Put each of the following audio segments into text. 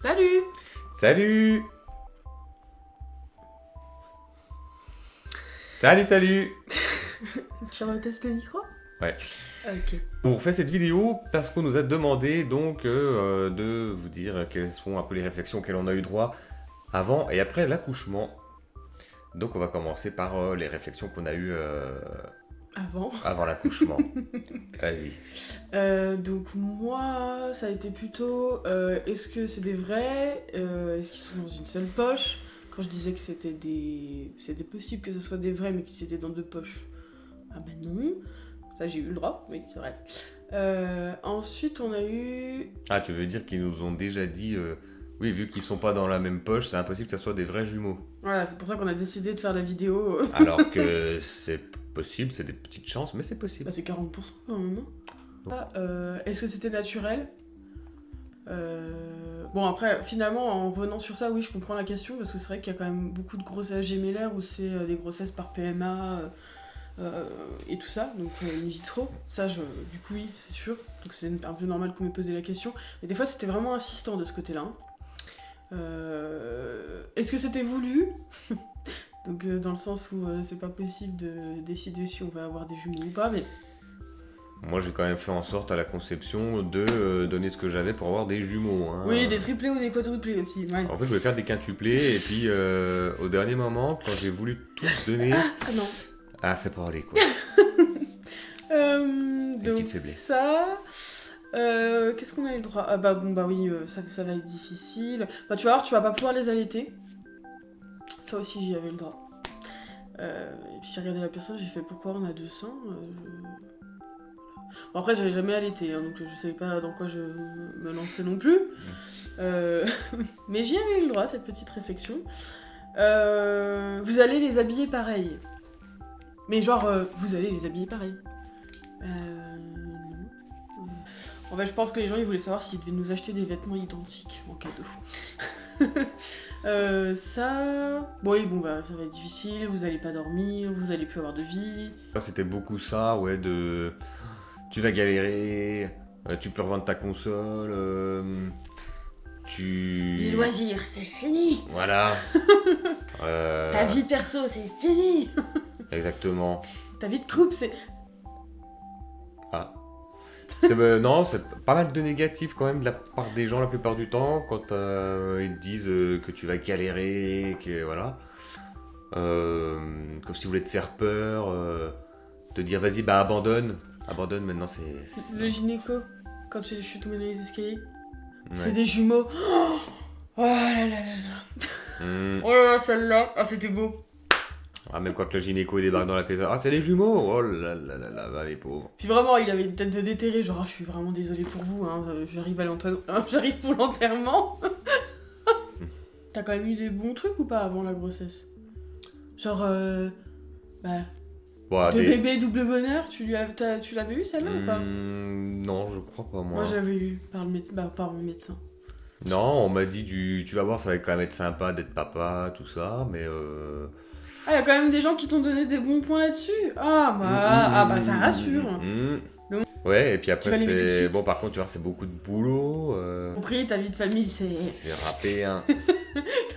Salut! Salut! Salut! Tu retestes le micro? Ouais. Ok. On refait cette vidéo parce qu'on nous a demandé donc de vous dire quelles sont un peu les réflexions auxquelles on a eu droit avant et après l'accouchement. Donc on va commencer par les réflexions qu'on a eues avant l'accouchement. Vas-y. Donc moi, ça a été plutôt, est-ce que c'est des vrais? Est-ce qu'ils sont dans une seule poche? Quand je disais que c'était possible que ce soit des vrais, mais qu'ils étaient dans deux poches. Ah ben non. Ça, j'ai eu le droit, oui, c'est vrai. Ensuite, on a eu... Ah, tu veux dire qu'ils nous ont déjà dit, oui, vu qu'ils sont pas dans la même poche, c'est impossible que ça soit des vrais jumeaux. Voilà, c'est pour ça qu'on a décidé de faire la vidéo. Alors que c'est possible, c'est des petites chances, mais c'est possible. Bah, c'est 40% quand même, non? Est-ce que c'était naturel? Bon, après, finalement, en revenant sur ça, oui, je comprends la question, parce que c'est vrai qu'il y a quand même beaucoup de grossesses gémellaires où c'est des grossesses par PMA et tout ça, donc in vitro. Ça, du coup, oui, c'est sûr. Donc c'est un peu normal qu'on m'ait posé la question. Mais des fois, c'était vraiment insistant de ce côté-là. Hein. Est-ce que c'était voulu? Donc dans le sens où c'est pas possible de décider si on va avoir des jumeaux ou pas, mais... Moi, j'ai quand même fait en sorte à la conception de donner ce que j'avais pour avoir des jumeaux. Hein. Oui, des triplés ou des quadruplés aussi, ouais. En fait, je voulais faire des quintuplés, et puis au dernier moment, quand j'ai voulu tout donner... Ah non. Ah, c'est pas allé, quoi. Donc petite faiblesse. ça... qu'est-ce qu'on a eu le droit? Ah bah bon, bah oui, ça va être difficile. Bah tu vas voir, tu vas pas pouvoir les allaiter. Ça aussi, j'y avais le droit. Et puis j'ai regardé la personne, j'ai fait pourquoi on a 200 Bon, après, j'avais jamais allaité, hein, donc je savais pas dans quoi je me lançais non plus. Mais j'y avais eu le droit, cette petite réflexion. Vous allez les habiller pareil. Mais genre, vous allez les habiller pareil. Non. En fait, je pense que les gens, ils voulaient savoir s'ils devaient nous acheter des vêtements identiques en cadeau. Ça... Bon, oui, bon, bah, ça va être difficile, vous allez pas dormir, vous allez plus avoir de vie. C'était beaucoup ça, ouais, de... Tu vas galérer, tu peux revendre ta console, Les loisirs, c'est fini. Voilà. Ta vie perso, c'est fini. Exactement. Ta vie de couple, c'est... Ah. Non, c'est pas mal de négatifs quand même de la part des gens la plupart du temps quand ils te disent que tu vas galérer, que voilà. Comme s'ils voulaient te faire peur, te dire vas-y bah abandonne maintenant c'est Le gynéco, quand je suis tombée dans les escaliers, ouais. c'est des jumeaux. Oh là là là là. Oh là là, celle-là, ah c'était beau. Ah, même quand le gynéco débarque dans la pièce, ah c'est les jumeaux, oh là là là là, bah, les pauvres. Puis vraiment, il avait une tête de déterré, genre ah, je suis vraiment désolée pour vous, hein, j'arrive pour l'enterrement. T'as quand même eu des bons trucs ou pas avant la grossesse? Genre, Bon, de bébé double bonheur, tu l'avais eu celle-là ou pas? Non, je crois pas moi. Moi j'avais eu par mon médecin. Non, on m'a dit tu vas voir, ça va quand même être sympa d'être papa, tout ça, mais Ah, y a quand même des gens qui t'ont donné des bons points là-dessus. Ah bah ça rassure. Donc, ouais, et puis tu vas après les mettre tout de c'est suite. bon, par contre tu vois c'est beaucoup de boulot. Compris, ta vie de famille c'est... C'est râpé, hein.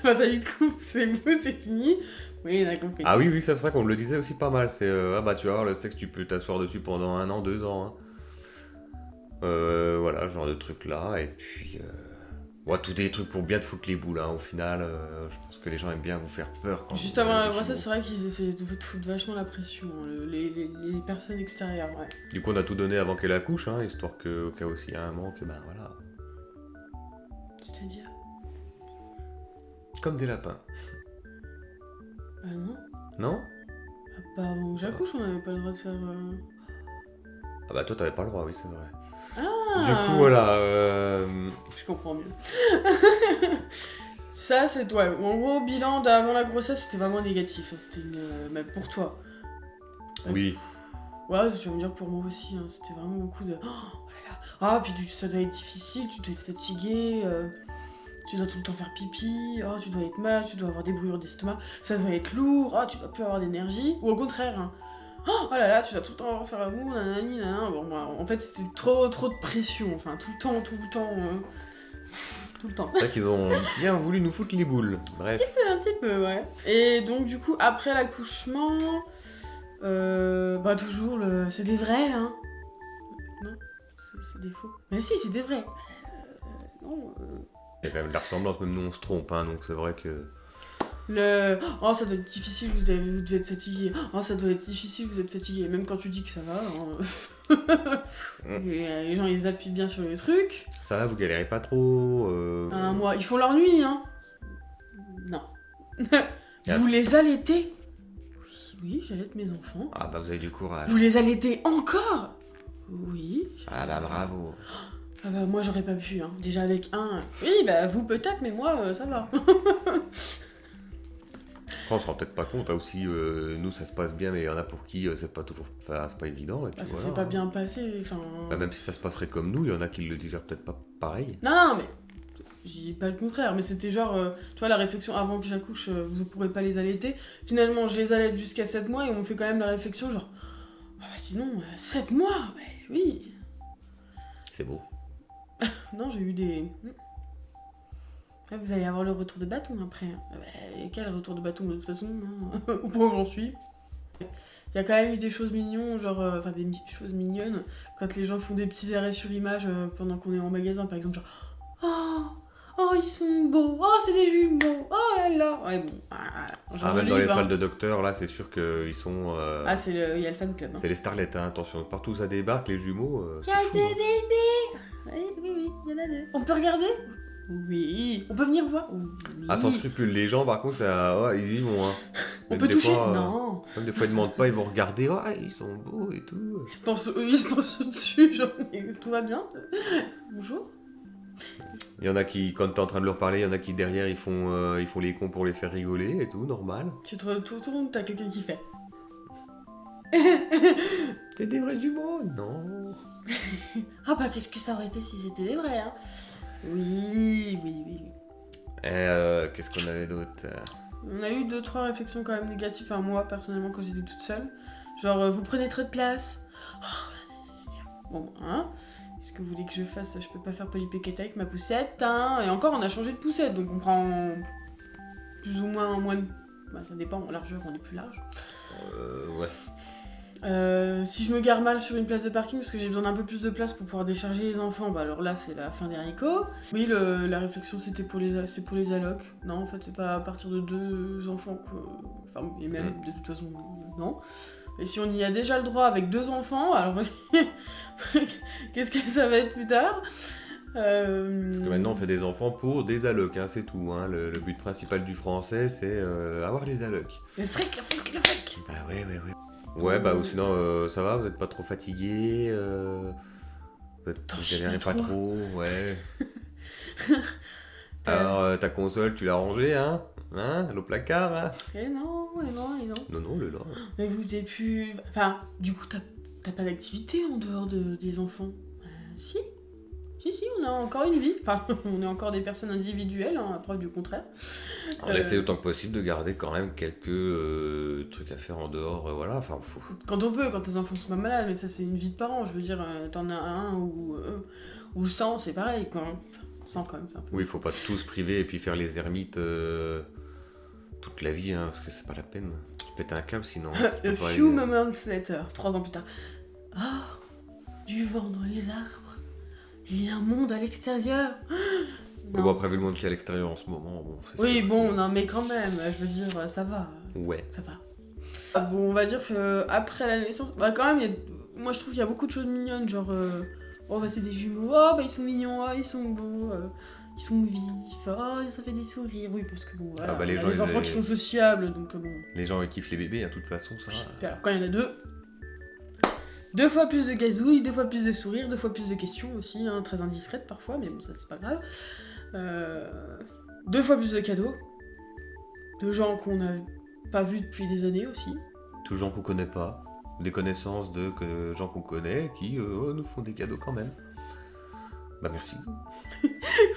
Enfin, ta vie de couple c'est beau, c'est fini. Oui, on a compris. Ah oui, c'est vrai qu'on me le disait aussi pas mal. C'est ah bah tu vas voir le sexe, tu peux t'asseoir dessus pendant 1 an, 2 ans. Hein. Voilà, ce genre de trucs là. Et puis ouais, tous des trucs pour bien te foutre les boules. Hein. Au final, je pense que les gens aiment bien vous faire peur. Quand Juste vous avant avez la des grossesse, jumeaux. c'est vrai qu'ils essaient de te foutre vachement la pression, hein, les personnes extérieures, ouais. Du coup, on a tout donné avant qu'elle accouche, hein, histoire qu'au cas où s'il y a un manque, ben voilà. C'est-à-dire? Comme des lapins. Bah non. Non? Ah, pas avant que j'accouche, on n'avait pas le droit de faire... Ah bah toi t'avais pas le droit, oui c'est vrai. Ah. Du coup voilà. Je comprends mieux. Ça, c'est toi. En gros, bilan d'avant la grossesse, c'était vraiment négatif. C'était même pour toi. Oui. Ouais, tu vas me dire pour moi aussi. Hein, c'était vraiment beaucoup de... Oh là là. Ah, puis ça doit être difficile, tu dois être fatigué, tu dois tout le temps faire pipi, oh, tu dois être mal, tu dois avoir des brûlures d'estomac, ça doit être lourd, oh, tu dois plus avoir d'énergie. Ou au contraire, hein. Oh là là, tu dois tout le temps faire la moue, nanani, nanana. Bon, bah, en fait, c'était trop de pression. Enfin, tout le temps. tout le temps. C'est vrai qu'ils ont bien voulu nous foutre les boules. Bref. Un petit peu, ouais. Et donc, du coup, après l'accouchement, toujours c'est des vrais, hein. Non, c'est des faux. Mais si, c'est des vrais. Non. Il y a quand même de la ressemblance, même nous on se trompe, hein, donc c'est vrai que. Oh, ça doit être difficile, vous devez être fatigué. Oh, ça doit être difficile, vous êtes fatigué. Même quand tu dis que ça va, hein. Les gens ils appuient bien sur le truc. Ça va, vous galérez pas trop. Un mois, ils font leur nuit, hein. Non. Vous les allaitez? Oui, j'allaite mes enfants. Ah bah vous avez du courage. Vous les allaitez encore? Oui. Ah bah bravo. Ah bah moi j'aurais pas pu, hein. Déjà avec un. Oui, bah vous peut-être, mais moi ça va. Après, on se rend peut-être pas compte, hein, aussi, nous ça se passe bien, mais il y en a pour qui c'est pas toujours. Enfin, c'est pas évident. Et puis, Ça voilà, s'est pas hein. bien passé, enfin. Bah, même si ça se passerait comme nous, il y en a qui le digèrent peut-être pas pareil. Non, mais. Je dis pas le contraire, mais c'était genre, tu vois, la réflexion avant que j'accouche, vous pourrez pas les allaiter. Finalement, je les allaite jusqu'à 7 mois et on fait quand même la réflexion, genre, ah bah sinon, 7 mois, ouais, oui. C'est beau. Non, j'ai eu des. Ouais, vous allez avoir le retour de bâton après. Et quel retour de bâton de toute façon, hein. Au point où j'en suis. Il y a quand même eu des choses mignonnes, genre, des choses mignonnes, quand les gens font des petits arrêts sur image pendant qu'on est en magasin, par exemple, genre, oh, ils sont beaux, oh, c'est des jumeaux, oh là là. Ouais, bon, Même dans les salles de docteurs, là, c'est sûr qu'ils sont. il y a le fan club. Hein. C'est les starlets, hein, attention, partout où ça débarque, les jumeaux. Il y a des bébés. Oui, il y en a deux. On peut regarder? Oui. On peut venir voir? Oui. Ah, sans scrupule, les gens, par contre, ils y vont. Hein. On Même peut des toucher? fois, Non. Même des fois, ils demandent pas, ils vont regarder, ils sont beaux et tout. Ils se pensent au-dessus, genre, tout va bien? Bonjour. Il y en a qui, quand t'es en train de leur parler, il y en a qui derrière, ils font les cons pour les faire rigoler et tout, normal. Tu te retournes, t'as quelqu'un qui fait. T'es des vrais jumeaux? Non. Ah bah qu'est-ce que ça aurait été si c'était des vrais, hein? Oui. Et qu'est-ce qu'on avait d'autre? On a eu 2-3 réflexions quand même négatives, enfin moi personnellement quand j'étais toute seule. Genre vous prenez trop de place. Bon, hein? Est-ce que vous voulez que je fasse? Je peux pas faire polipéquette avec ma poussette, hein? Et encore on a changé de poussette, donc on prend plus ou moins de... Bah ça dépend, en largeur on est plus large. Ouais. Si je me gare mal sur une place de parking parce que j'ai besoin d'un peu plus de place pour pouvoir décharger les enfants, bah alors là c'est la fin des haricots. Oui, la réflexion c'était pour les allocs. Non, en fait c'est pas à partir de 2 enfants que... Enfin, et même de toute façon, non. Et si on y a déjà le droit avec 2 enfants, alors qu'est-ce que ça va être plus tard? Parce que maintenant on fait des enfants pour des allocs, hein, c'est tout. Hein. Le but principal du français c'est avoir les allocs. Le fric. Bah ouais. Ouais, bah ou sinon ça va, vous êtes pas trop fatigué, vous galérez pas trop, ouais. Alors ta console, tu l'as rangée, hein? Elle au placard, hein? Et non. Non, le là. Mais vous t'es plus... Enfin, du coup t'as pas d'activité en dehors des enfants? Si, on a encore une vie. Enfin, on est encore des personnes individuelles, hein, à preuve du contraire. On essaie autant que possible de garder quand même quelques trucs à faire en dehors, voilà, enfin, faut... Quand on peut, quand tes enfants sont pas malades, mais ça c'est une vie de parent, je veux dire, t'en as un ou 100, c'est pareil, quoi. 100 quand même, c'est un peu... Oui, faut pas tous priver et puis faire les ermites toute la vie, hein, parce que c'est pas la peine. Tu pètes un câble sinon. A few moments later, 3 ans plus tard. Du vent dans les arbres. Il y a un monde à l'extérieur. Bon, après, vu le monde qu'il y a à l'extérieur en ce moment, bon... Oui, bon, non, mais quand même, je veux dire, ça va. Ouais. Ça va. Bon, on va dire que après la naissance, bah quand même, moi je trouve qu'il y a beaucoup de choses mignonnes, genre, c'est des jumeaux, ils sont mignons, ils sont beaux, ils sont vifs, ça fait des sourires, oui, parce que bon, voilà, les gens, les enfants qui sont sociables, donc bon. Les gens ils kiffent les bébés, de toute façon, ça... Puis alors, quand il y en a 2 fois plus de gazouilles, 2 fois plus de sourires, 2 fois plus de questions aussi, hein, très indiscrètes parfois, mais bon, ça c'est pas grave. 2 fois plus de cadeaux, de gens qu'on n'a pas vus depuis des années aussi. Tous gens qu'on connaît pas, des connaissances de gens qu'on connaît qui nous font des cadeaux quand même. Bah merci,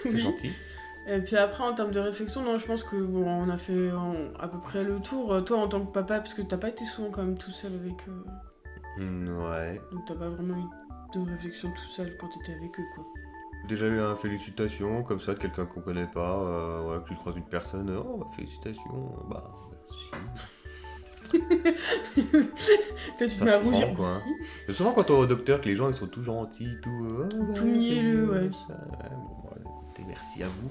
c'est gentil. Et puis après en termes de réflexion, non, je pense que bon, on a fait à peu près le tour. Toi en tant que papa, parce que t'as pas été souvent quand même tout seul avec eux. Ouais. Donc t'as pas vraiment eu de réflexion tout seul quand t'étais avec eux, quoi. déjà eu un félicitations comme ça de quelqu'un qu'on connaît pas, ouais, que tu croises une personne, oh bah, félicitations, bah merci. Toi, tu te Ça mets se à rougir prend, quoi, hein. aussi. C'est souvent quand on va au docteur que les gens ils sont tout gentils, tout. Oh, bah, Tout mielleux, c'est- ouais. ça, ouais, bon, bah, écoutez, merci à vous.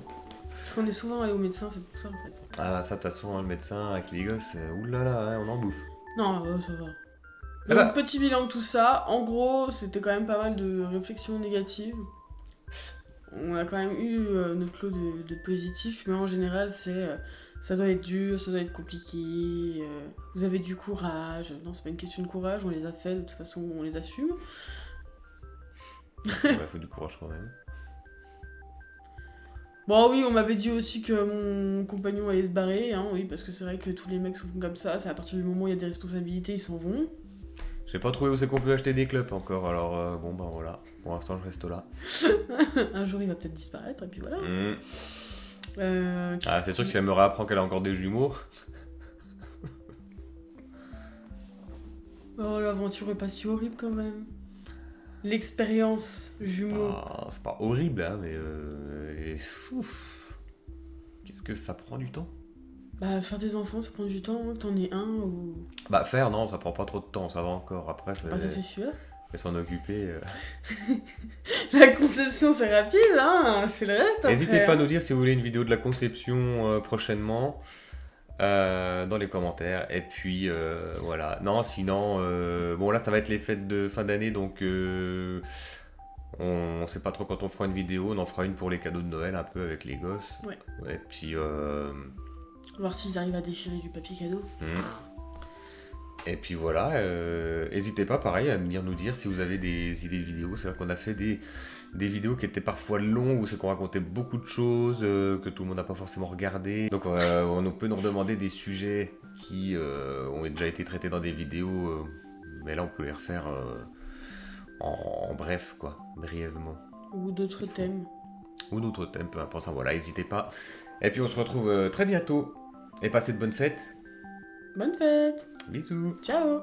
Parce qu'on est souvent allé au médecin, c'est pour ça en fait. Ah, ça, de toute façon, hein, le médecin avec les gosses, oulala, hein, on en bouffe. Non, ça va. Ah Donc, bah. petit bilan de tout ça. En gros, c'était quand même pas mal de réflexions négatives. On a quand même eu notre lot de positifs, mais en général, ça doit être dur, ça doit être compliqué. Vous avez du courage. Non, c'est pas une question de courage, on les a fait, de toute façon, on les assume. Ouais, faut du courage quand même. Bon, oui, on m'avait dit aussi que mon compagnon allait se barrer, hein, oui, parce que c'est vrai que tous les mecs sont comme ça, c'est à partir du moment où il y a des responsabilités, ils s'en vont. J'ai pas trouvé où c'est qu'on peut acheter des clubs encore, alors bon bah voilà, pour l'instant je reste là. Un jour, il va peut-être disparaître, et puis voilà. Ah, c'est sûr que si elle me réapprend qu'elle a encore des jumeaux. Oh, l'aventure est pas si horrible quand même. L'expérience jumeau. C'est pas horrible, hein, mais. Ouf. Qu'est-ce que ça prend du temps? Bah, faire des enfants, ça prend du temps, hein, que t'en aies un ou. Bah, faire, non, ça prend pas trop de temps, ça va encore. Après, Ah, ça c'est sûr. s'en occuper. La conception, c'est rapide, hein, c'est le reste. N'hésitez après, pas à hein. nous dire si vous voulez une vidéo de la conception prochainement. Dans les commentaires. Et puis voilà. Non, sinon, bon là ça va être les fêtes de fin d'année, donc on sait pas trop quand on fera une vidéo. On en fera une pour les cadeaux de Noël un peu avec les gosses. Ouais. Ouais, puis Voir s'ils arrivent à déchirer du papier cadeau. et puis voilà. N'hésitez pas, pareil, à venir nous dire si vous avez des idées de vidéos. C'est vrai qu'on a fait des vidéos qui étaient parfois longues, où c'est qu'on racontait beaucoup de choses que tout le monde n'a pas forcément regardé. Donc on peut nous redemander des sujets qui ont déjà été traités dans des vidéos, mais là on peut les refaire en bref, quoi, brièvement. Ou d'autres thèmes. Ou d'autres thèmes, peu importe. Enfin, voilà, n'hésitez pas. Et puis on se retrouve très bientôt. Et passez de bonnes fêtes. Bonne fête. Bisous. Ciao.